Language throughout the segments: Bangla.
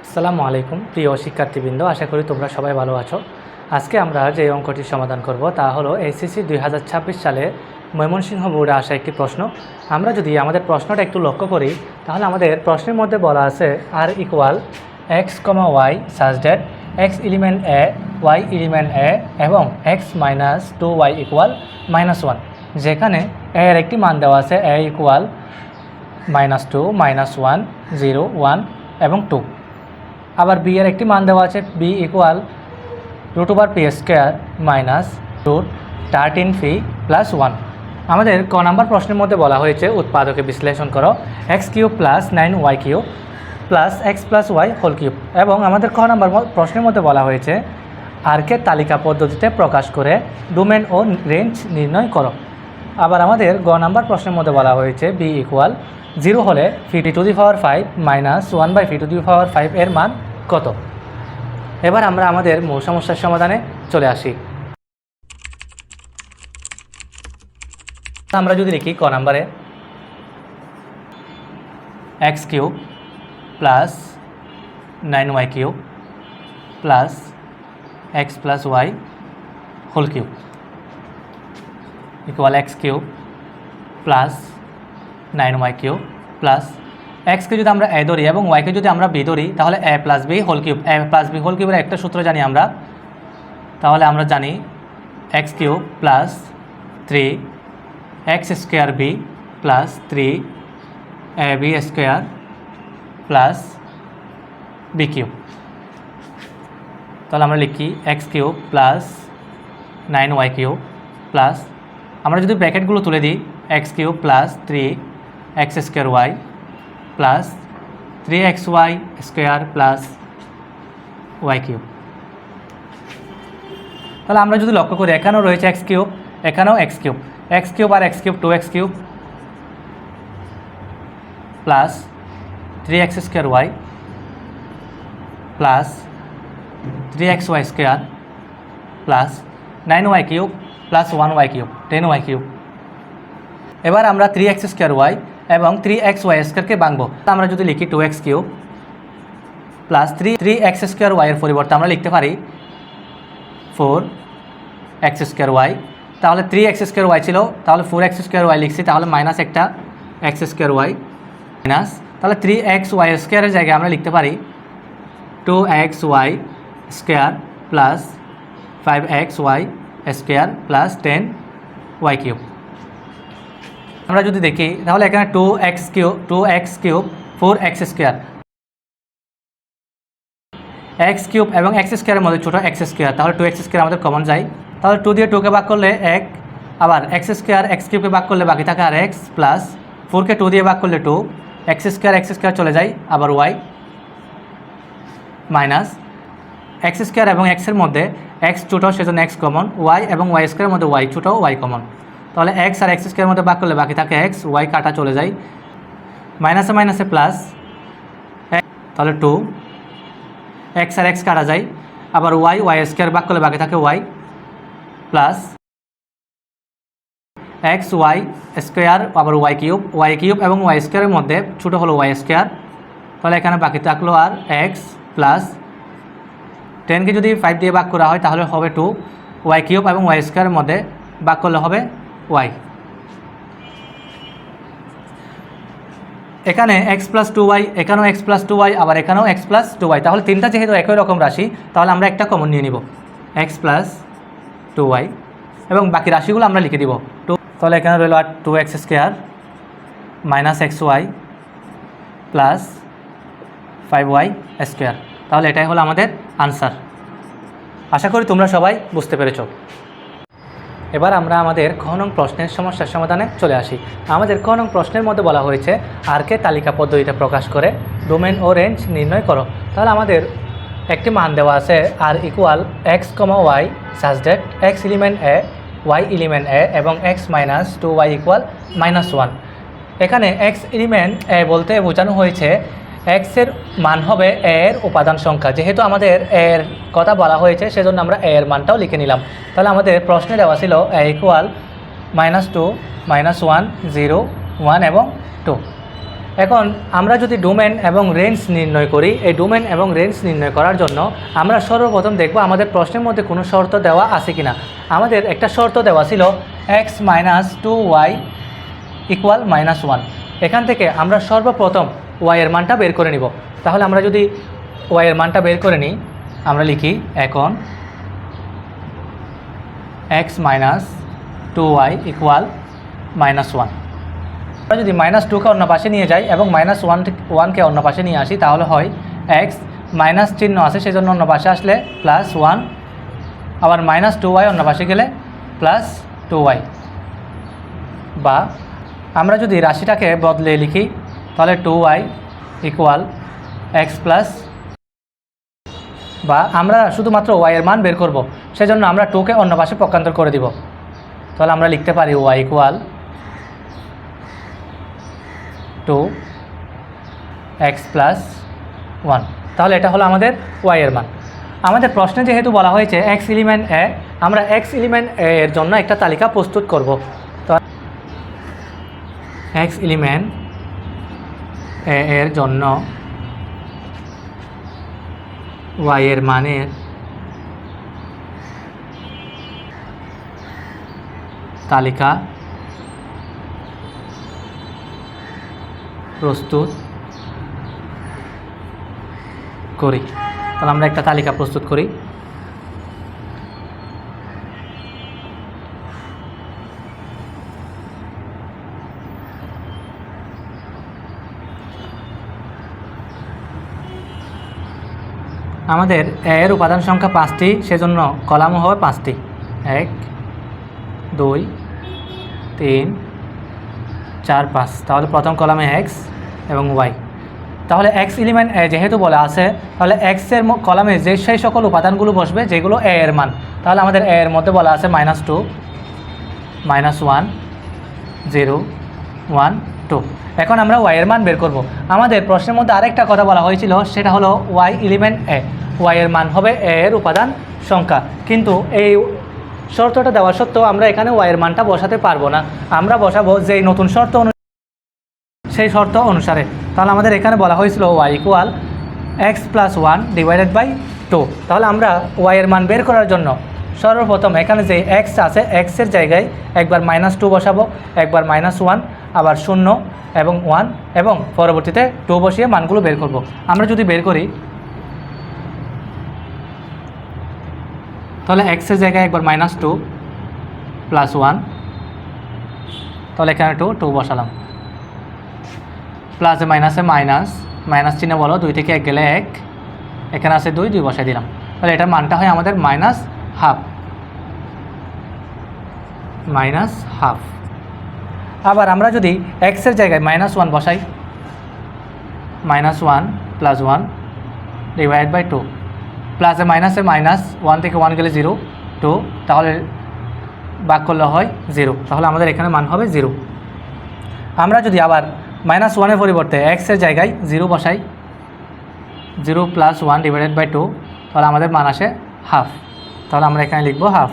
আসসালামু আলাইকুম প্রিয় শিক্ষার্থীবৃন্দ, আশা করি তোমরা সবাই ভালো আছো। আজকে আমরা যে অঙ্কটির সমাধান করব তা হলো এসএসসি 2026 সালে ময়মনসিংহ বোর্ডে আসা একটি প্রশ্ন। আমরা যদি আমাদের প্রশ্নটা একটু লক্ষ্য করি তাহলে আমাদের প্রশ্নের মধ্যে বলা আছে R equal x comma y such that x element A y element A এবং এক্স মাইনাস 2y ইকুয়াল -1, যেখানে এ এর একটি মান দেওয়া আছে এ ইকুয়াল -2, -1, 0, 1 এবং 2। আবার বি এর একটি মান দেওয়া আছে B equal √p² minus √13p + 1। আমাদের ক নাম্বার প্রশ্নের মধ্যে বলা হয়েছে উৎপাদকে বিশ্লেষণ করো x³ + 9y³ + x + y whole cube, এবং আমাদের ক নাম্বার প্রশ্নের মধ্যে বলা হয়েছে আরকে তালিকা পদ্ধতিতে প্রকাশ করে ডোমেন ও রেঞ্জ নির্ণয় করো। আবার আমাদের গ নাম্বার প্রশ্নের মধ্যে বলা হয়েছে বি ইকুয়াল 0 হলে p⁵ মাইনাস 1/p⁵ এর মান কত। এবার আমরা আমাদের মূল সমস্যার সমাধানে চলে আসি। আমরা যদি লিখি ক নাম্বারে x³ + 9y³ + x + y whole cube equal x³ + 9y³ + x কে যদি আমরা a ধরি এবং y কে যদি আমরা b ধরি তাহলে a + b whole cube. a + b whole কিউবের একটা সূত্র জানি আমরা, তাহলে আমরা জানি x³ + 3x² b + 3ab² + b³। তাহলে আমরা লিখি x³ + 9y³ প্লাস, আমরা যদি ব্র্যাকেটগুলো তুলে দিই x³ + 3x² + 3xy² + y³। তাহলে আমরা যদি লক্ষ্য করি এখানেও রয়েছে x³ এখানেও x³ আর x³ 2x³ plus 3x² plus 3xy² plus 9y³ plus 1y³ 10y³। এবার আমরা 3x² এবং 3xy² ভাঙবো। আমরা যদি লিখি 2x³ প্লাস 3x² এর পরিবর্তে আমরা লিখতে পারি 4x², তাহলে 3x² ছিল তাহলে 4x² লিখছি, তাহলে মাইনাস একটা x² মাইনাস, তাহলে 3xy² এর জায়গায় আমরা লিখতে পারি 2xy² plus 5xy² plus 10y³। আমরা যদি দেখি তাহলে এখানে 2x³ 4x², x³ এবং x² এর মধ্যে ছোটো x², তাহলে 2x² আমাদের কমন যায়, তাহলে 2 দিয়ে 2কে ভাগ করলে 1, আবার x² x³ ভাগ করলে বাকি থাকে আর x, প্লাস 4কে 2 দিয়ে ভাগ করলে 2, x² চলে যায়, আবার y মাইনাস x² এবং x এর মধ্যে x ছোটো সেজন্য x কমন, y এবং y² এর মধ্যে y ছোটো y কমন, তাহলে x আর x² এর মধ্যে ভাগ করলে বাকি থাকে x, y কাটা চলে যায়, মাইনাসে মাইনাসে প্লাস, তাহলে 2 x আর x কাটা যায়, আবার y² ভাগ করলে বাকি থাকে y প্লাস xy² আবার y³ এবং y² এর মধ্যে ছোটো হলো y², তাহলে এখানে বাকি থাকলো আর x প্লাস 10কে যদি 5 দিয়ে ভাগ করা হয় তাহলে হবে 2, y³ এবং y² এর মধ্যে ভাগ করলে হবে y। এখানে x + 2y, এখানেও x + 2y, আবার এখানেও x + 2y, তাহলে তিনটা যেহেতু একই রকম রাশি তাহলে আমরা একটা কমন নিয়ে নিব x + 2y এবং বাকি রাশিগুলো আমরা লিখে দিব 2, তাহলে এখানে রইল আর 2x² minus xy plus 5y²। তাহলে এটাই হলো আমাদের আনসার। আশা করি তোমরা সবাই বুঝতে পেরেছ। এবার আমরা আমাদের খ নং প্রশ্নের সমস্যার সমাধানে চলে আসি। আমাদের খ নং প্রশ্নের মধ্যে বলা হয়েছে আরকে তালিকা পদ্ধতিতে প্রকাশ করে ডোমেন ও রেঞ্জ নির্ণয় করো। তাহলে আমাদের একটি মান দেওয়া আছে R equal x, y such that x element A y element A এবং x মাইনাস 2y ইকুয়াল -1। এখানে x এলিমেন্ট এ বলতে বোঝানো হয়েছে x এর মান হবে a এর উপাদান সংখ্যা, যেহেতু আমাদের a এর কথা বলা হয়েছে সেজন্য আমরা a এর মানটাও লিখে নিলাম। তাহলে আমাদের প্রশ্নে দেওয়া ছিল a ইকুয়াল -2, -1, 0, 1 এবং 2। এখন আমরা যদি ডোমেন এবং রেঞ্জ নির্ণয় করি, এই ডোমেন এবং রেঞ্জ নির্ণয় করার জন্য আমরা সর্বপ্রথম দেখব আমাদের প্রশ্নের মধ্যে কোনো শর্ত দেওয়া আছে কিনা। আমাদের একটা শর্ত দেওয়া ছিল x - 2y = -1। এখান থেকে আমরা সর্বপ্রথম y এর মানটা বের করে নিব। তাহলে আমরা যদি y এর মানটা বের করে নিই, আমরা লিখি এখন x - 2y = -1। আমরা যদি -2কে অন্য পাশে নিয়ে যাই এবং -1কে অন্য পাশে নিয়ে আসি, তাহলে হয় x মাইনাস চিহ্ন আছে সেজন্য অন্য পাশে আসলে +1, আবার -2y অন্য পাশে গেলে +2y। বা আমরা যদি রাশিটাকে বদলে লিখি তাহলে 2y = x+, বা আমরা শুধুমাত্র y এর মান বের করব, সেজন্য আমরা 2কে অন্য পাশে পক্ষান্তর করে দিব। তাহলে আমরা লিখতে পারি y = 2x+1। তাহলে এটা হলো আমাদের y এর মান। আমাদের প্রশ্নে যেহেতু বলা হয়েছে x এলিমেন্ট a, আমরা x এলিমেন্ট a এর জন্য একটা তালিকা প্রস্তুত করব। তো x এলিমেন্ট a এর জন্য y এর মানের তালিকা প্রস্তুত করি। তাহলে আমরা একটা তালিকা প্রস্তুত করি। আমাদের এর উপাদান সংখ্যা 5টি, সেজন্য কলামও হবে 5টি, 1 2 3 4 5। তাহলে প্রথম কলামে x এবং y। তাহলে x এলিমেন্ট a যেহেতু বলা আছে, তাহলে x এর কলামে যে সেই সকল উপাদানগুলো বসবে যেগুলো a এর মান। তাহলে আমাদের a এর মধ্যে বলা আছে -2 -1 0 1 2। এখন আমরা y এর মান বের করব। আমাদের প্রশ্নের মধ্যে আরেকটা কথা বলা হয়েছিল, সেটা হলো y এলিমেন্ট a, y এর মান হবে a এর উপাদান সংখ্যা। কিন্তু এই শর্তটা দেওয়া সত্ত্বেও আমরা এখানে y এর মানটা বসাতে পারবো না, আমরা বসাবো যেই নতুন শর্ত সেই শর্ত অনুসারে। তাহলে আমাদের এখানে বলা হয়েছিল y = x+1 / 2। তাহলে আমরা y এর মান বের করার জন্য সর্বপ্রথম এখানে যে x আছে, x এর জায়গায় একবার -2 বসাবো, একবার -1, আবার 0 এবং 1, এবং পরবর্তীতে 2 বসিয়ে মানগুলো বের করব। আমরা যদি বের করি তাহলে x এর জায়গায় একবার -2 +1, তাহলে এখানে 2 বসালাম, প্লাসে মাইনাসে মাইনাস চিহ্ন বলো, 2 থেকে 1 গেলে 1, এখানে আছে 2 বসাই দিলাম। তাহলে এটার মানটা হয় আমাদের -1/2। আবার আমরা যদি x এর জায়গায় -1 বসাই, -1 + 1 / 2, প্লাসে মাইনাসে মাইনাস, 1 থেকে 1 গেলে 0 2, তাহলে ভাগ করলে হয় 0। তাহলে আমাদের এখানে মান হবে 0। আমরা যদি আবার -1-এর পরিবর্তে x এর জায়গায় 0 বসাই, 0 + 1 / 2, তাহলে আমাদের মান আসে 1/2। তাহলে আমরা এখানে লিখব 1/2।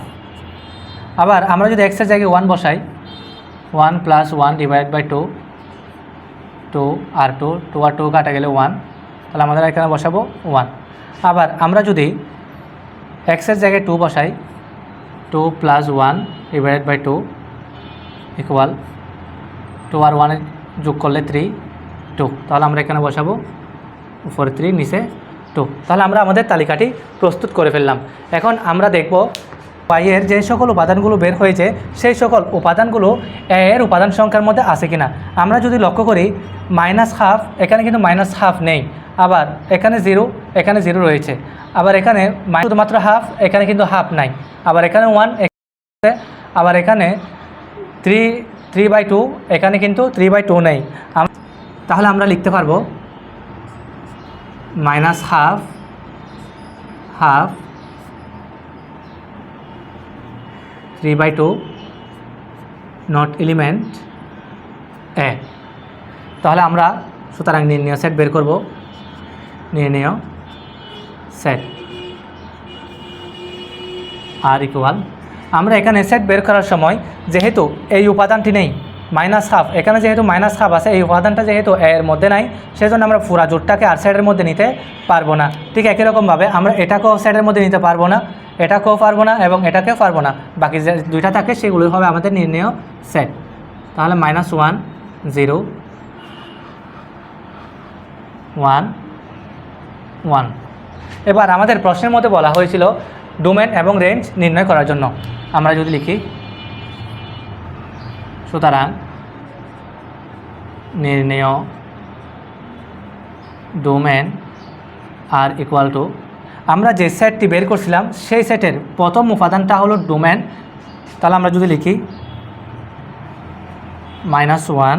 আবার আমরা যদি x এর জায়গায় 1 বসাই, 1 + 1 / 2, 2 আর 2 কাটা গেলে 1, তাহলে আমাদের এখানে বসাবো 1। আবার আমরা যদি x এর জায়গায় 2 বসাই, 2 + 1 / 2 = 2 আর 1 যোগ করলে 3 2, তাহলে আমরা এখানে বসাবো উপরে 3 নিচে 2। তাহলে আমরা আমাদের তালিকাটি প্রস্তুত করে ফেললাম। এখন আমরা দেখব y এর যে সকল উপাদানগুলো বের হয়েছে সেই সকল উপাদানগুলো a এর উপাদান সংখ্যার মধ্যে আছে কিনা। আমরা যদি লক্ষ্য করি -1/2, এখানে কিন্তু -1/2 নেই, আবার এখানে 0, এখানে 0 রয়েছে, আবার এখানে শুধুমাত্র 1/2, এখানে কিন্তু 1/2 নাই, আবার এখানে 1, আবার এখানে 3/2, এখানে কিন্তু 3/2 নেই। তাহলে আমরা লিখতে পারবো -1/2 3/2 নট এলিমেন্ট a। তাহলে আমরা সুতরাং নির্ণয় সেট বের করব। নির্ণয় সেট r = আমরা এখানে সেট বের করার সময় যেহেতু এই উপাদানটি নেই, মাইনাস হাফ, এখানে যেহেতু মাইনাস হাফ আছে, এই উপাদানটা যেহেতু এর মধ্যে নাই, সেজন্য আমরা পুরা জোটটাকে আর সাইডের মধ্যে নিতে পারবো না। ঠিক একই রকমভাবে আমরা এটাকেও সাইডের মধ্যে নিতে পারবো না, এটাকেও পারবো না এবং এটাকেও পারবো না। বাকি যে দুইটা থাকে সেগুলোই হবে আমাদের নির্ণেয় সেট। তাহলে -1 0 1 1। এবার আমাদের প্রশ্নের মধ্যে বলা হয়েছিল ডোমেন এবং রেঞ্জ নির্ণয় করার জন্য। আমরা যদি লিখি, সুতরাং নির্ণেয় ডোমেন আর ইকুয়াল টু, আমরা যে সেটটি বের করছিলাম সেই সেটের প্রথম উপাদানটা হলো ডোমেন। তাহলে আমরা যদি লিখি -1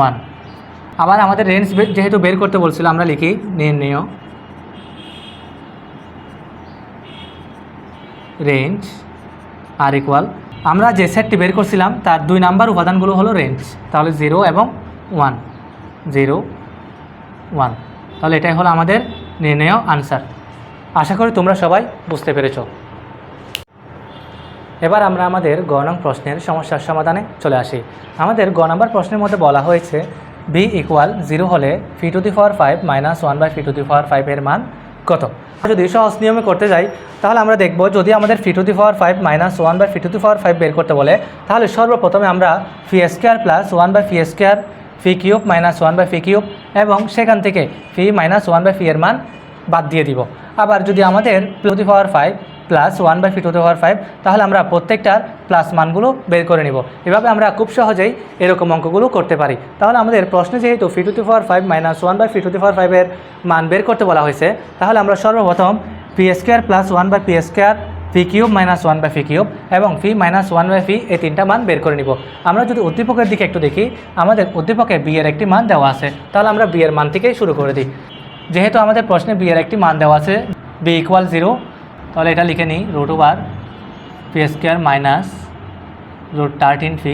1। আবার আমাদের রেঞ্জ যেহেতু বের করতে বলছিল, আমরা লিখি নির্ণেয় রেঞ্জ আর ইকুয়াল, আমরা যে সেটটি বের করছিলাম তার 2 নাম্বার উপাদানগুলো হলো রেঞ্জ। তাহলে 0 এবং 1 0 1। তাহলে এটাই হলো আমাদের নির্ণেয় আনসার। আশা করি তোমরা সবাই বুঝতে পেরেছ। এবার আমরা আমাদের গ নং প্রশ্নের সমস্যার সমাধানে চলে আসি। আমাদের গ নাম্বার প্রশ্নের মধ্যে বলা হয়েছে b = 0 হলে φ⁵ - 1/φ⁵ এর মান কত? যদি সহজ নিয়মে করতে যাই তাহলে আমরা দেখব, যদি আমাদের φ⁵ - 1/φ⁵ বের করতে বলে, তাহলে সর্বপ্রথমে আমরা φ² + 1/φ² φ³ - 1/φ³ এবং সেখান থেকে φ - 1/φ এর মান বাদ দিয়ে দিব। আবার যদি আমাদের φ⁵ + 1/φ⁵, তাহলে আমরা প্রত্যেকটার প্লাস মানগুলো বের করে নিব। এভাবে আমরা খুব সহজেই এরকম অঙ্কগুলো করতে পারি। তাহলে আমাদের প্রশ্নে যেহেতু φ⁵ - 1/φ⁵ এর মান বের করতে বলা হয়েছে, তাহলে আমরা সর্বপ্রথম φ² + 1/φ² φ³ - 1/φ³ এবং φ - 1/φ এই তিনটা মান বের করে নিব। আমরা যদি উদ্দীপকের দিকে একটু দেখি, আমাদের উদ্দীপকে b এর একটি মান দেওয়া আছে, তাহলে আমরা b এর মান থেকেই শুরু করে দিই। যেহেতু আমাদের প্রশ্নে b এর একটি মান দেওয়া আছে, b = 0, তাহলে এটা লিখে নিই √φ² - √13φ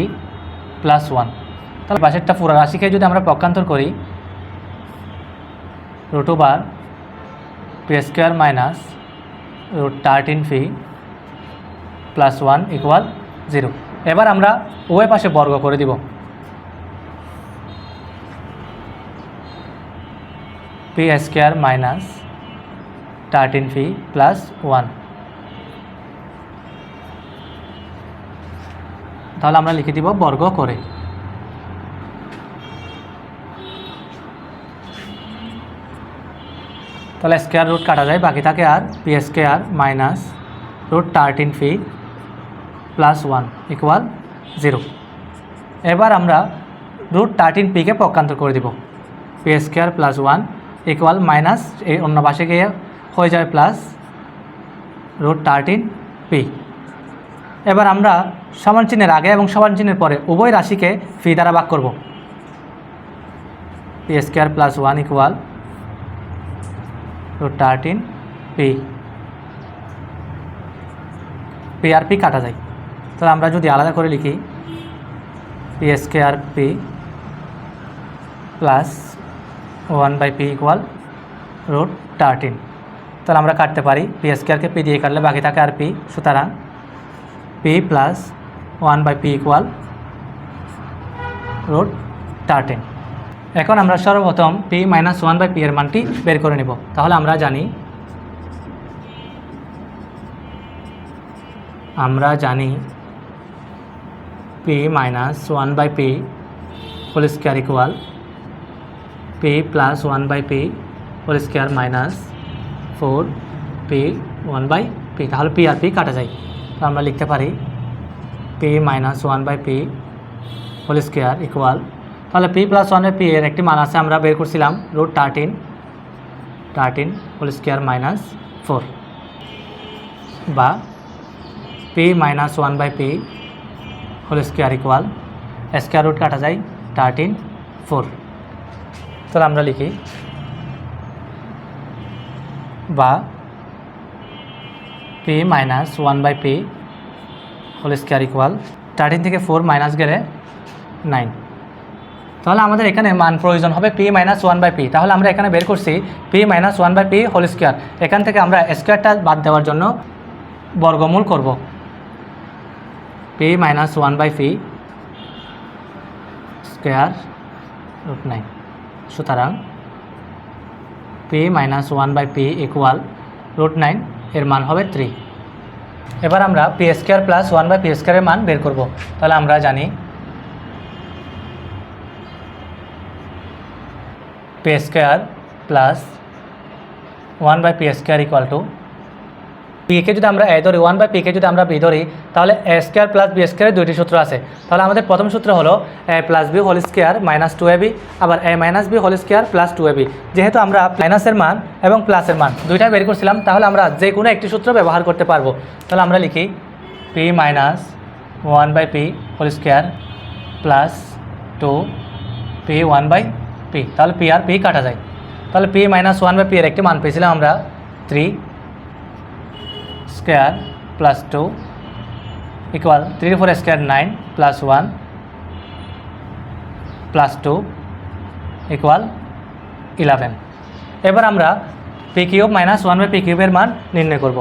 + 1। তাহলে পাশেরটা পুরো রাশিকে যদি আমরা পক্ষান্তর করি, √φ² - √13φ + 1 = 0। এবার আমরা উভয় পাশে বর্গ করে দিব। φ² - 13φ + 1। তাহলে আমরা লিখে দিব বর্গ করে। তাহলে স্কোয়ার রুট কাটা যায়, বাকি থাকে আর φ² - √13φ + 1 = 0। এবার আমরা √13φ পক্ষান্তর করে দিব। φ² + 1 = মাইনাস, এই অন্য পাশে গিয়ে হয়ে যাবে প্লাস √13φ। এবার আমরা সমান চিহ্নের আগে এবং সমান চিহ্নের পরে উভয় রাশিকে ফি দ্বারা ভাগ করব। φ² + 1 = √13φ। পি আর পি কাটা যায়, তাহলে আমরা যদি আলাদা করে লিখি φ² + 1/p = √13। তাহলে আমরা কাটতে পারি, φ² পি দিয়ে কাটলে বাকি থাকে আর পি, সুতরাং p + 1/p = √13। এখন আমরা সর্বপ্রথম p - 1/p এর মানটি বের করে নেব। তাহলে আমরা জানি p - 1/p whole square equal p + 1/p whole square minus 4p 1/p। তাহলে p আর p কাটা যায়, তো আমরা লিখতে পারি p - 1/p whole square equal, তাহলে p + 1/p এর একটি মান আছে, আমরা বের করছিলাম √13 হোল স্কয়ার মাইনাস 4, বা p - 1/p whole square equal, square root কাটা যায় 13 4। তাহলে আমরা লিখি বা p - 1/p whole square equal, 13 থেকে 4 মাইনাস গেলে 9। তাহলে আমাদের এখানে মান প্রয়োজন হবে p - 1/p। তাহলে আমরা এখানে বের করছি p - 1/p হোল স্কয়ার, এখান থেকে আমরা স্কয়ারটা বাদ দেওয়ার জন্য বর্গমূল করব। p - 1/p square √9। সুতরাং পি মাইনাস 1/p ইকুয়াল √9, এর মান হবে 3। এবার আমরা পি স্কোয়ার প্লাস 1/p স্কোয়ারের মান বের করব। তাহলে আমরা জানি P square plus 1/p square equal to পিকে যদি আমরা এ ধরি 1/p যদি আমরা বি ধরি, তাহলে এ স্কোয়ার প্লাস বি স্কোয়ারের দুইটি সূত্র আছে। তাহলে আমাদের প্রথম সূত্র হলো A plus B whole square minus 2ab, আবার A minus B whole square plus 2ab। যেহেতু আমরা মাইনাসের মান এবং প্লাসের মান দুইটাই বের করছিলাম, তাহলে আমরা যে কোনো একটি সূত্র ব্যবহার করতে পারবো। তাহলে আমরা লিখি p minus 1/p whole square plus 2p 1/p। তাহলে পি আর পি কাটা যায়। তাহলে পি মাইনাস 1/p এর একটি মান পেয়েছিলাম আমরা 3 square plus 2 equal 3 4 square 9 plus 1 plus 2 equal 11। এবার আমরা পি কিউব মাইনাস 1/p কিউবের মান নির্ণয় করব।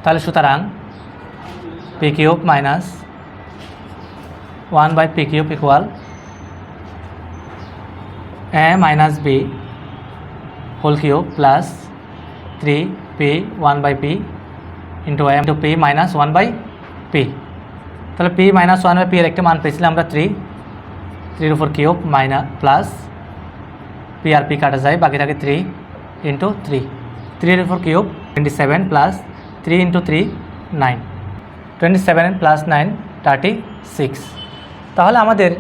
তাহলে সুতরাং p cube minus 1/p cube equal a minus b whole cube plus 3p 1/p into a into p minus 1/p। তাহলে p মাইনাস 1/p এর একটা মান পেয়েছিলাম আমরা 3 উপর কিউব মাইনাস প্লাস p আর p কাটা যায়, বাকি থাকে 3 ইন্টু 3 উপর কিউব 27 প্লাস 3 ইন্টু 3 9, 27 প্লাস 9 36। তাহলে আমাদের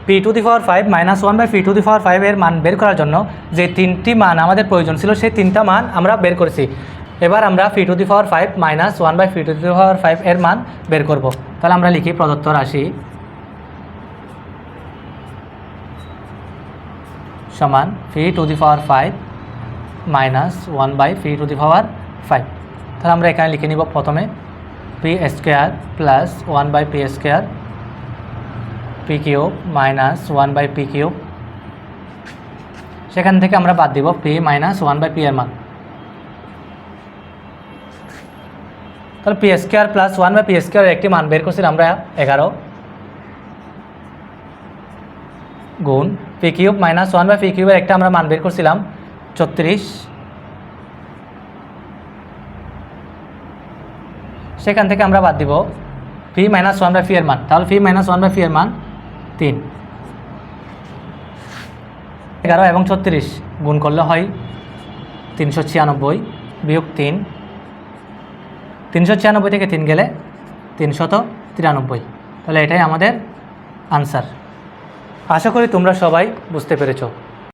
p⁵ মাইনাস 1/p⁵ এর মান বের করার জন্য যে তিনটি মান আমাদের প্রয়োজন ছিল, সেই তিনটা মান আমরা বের করেছি। এবার আমরা p⁵ মাইনাস 1/p⁵ এর মান বের করব। তাহলে আমরা লিখি প্রদত্ত রাশি সমান p⁵ মাইনাস 1/p⁵। তাহলে আমরা এখানে লিখে নিব প্রথমে p square plus 1/p square p cube minus 1/p cube. সেখান থেকে আমরা বাদ দিব p মাইনাস 1/p এর মান। তাহলে p স্কোয়ার প্লাস 1/p স্কোয়ারের একটি মান বের করছিলাম আমরা 11 গুণ p কিউব মাইনাস 1/p কিউবের একটা আমরা মান বের করছিলাম 34। সেখান থেকে আমরা বাদ দিব p মাইনাস 1/p এর মান। তাহলে p মাইনাস 1/p এর মান 3। 11 এবং 36 গুণ করলে হয় 396 বিয়োগ 3, 396 থেকে 3 গেলে 393। তাহলে এটাই আমাদের আনসার। আশা করি তোমরা সবাই বুঝতে পেরেছো।